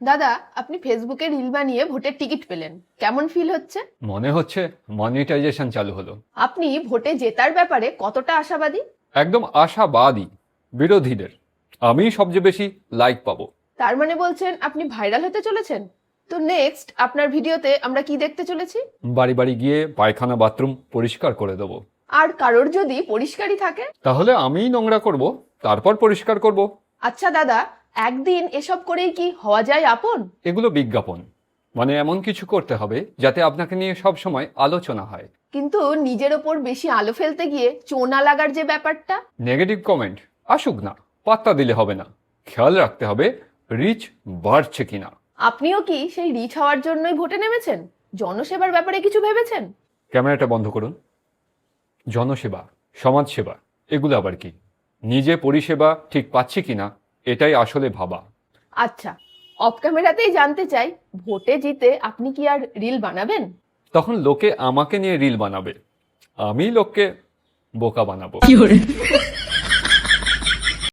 দাদা, আপনি ফেসবুকে রিল বানিয়ে ভোটের টিকিট পেলেন, কেমন ফিল হচ্ছে? মনে হচ্ছে মনিটাইজেশন চালু হলো। আপনি ভোটে জেতার ব্যাপারে কতটা আশাবাদী? একদম আশাবাদী। বিরোধীদের আমি সবচেয়ে বেশি লাইক পাবো। তার মানে বলছেন আপনি ভাইরাল হতে চলেছেন? তো নেক্সট আপনার ভিডিওতে আমরা কি দেখতে চলেছি? বাড়ি বাড়ি গিয়ে পায়খানা বাথরুম পরিষ্কার করে দেবো। আর কারোর যদি পরিষ্কারই থাকে? তাহলে আমিই নোংরা করব, তারপর পরিষ্কার করব। আচ্ছা দাদা, একদিন এসব করেই কি হওয়া যায় আপন? এগুলো বিজ্ঞাপন, মানে এমন কিছু করতে হবে যাতে আপনাকে নিয়ে সব সময় আলোচনা হয়। কিন্তু নিজের ওপর বেশি আলো ফেলতে গিয়ে চোনা লাগার যে ব্যাপারটা। নেগেটিভ কমেন্ট আসুক না, পাত্তা দিলে হবে না। খেয়াল রাখতে হবে রিচ বাড়ছে কিনা। আপনিও কি সেই রিচ হওয়ার জন্যই ভোটে নেমেছেন? জনসেবার ব্যাপারে কিছু ভেবেছেন? ক্যামেরাটা বন্ধ করুন। জনসেবা, সমাজসেবা, এগুলো আবার কি? নিজে পরিষেবা ঠিক পাচ্ছি কিনা এটাই আসলে ভাবা। আচ্ছা, অফ ক্যামেরাতেই জানতে চাই, ভোটে জিতে আপনি কি আর রিল বানাবেন? তখন লোকে আমাকে নিয়ে রিল বানাবে, আমি লোককে বোকা বানাবো।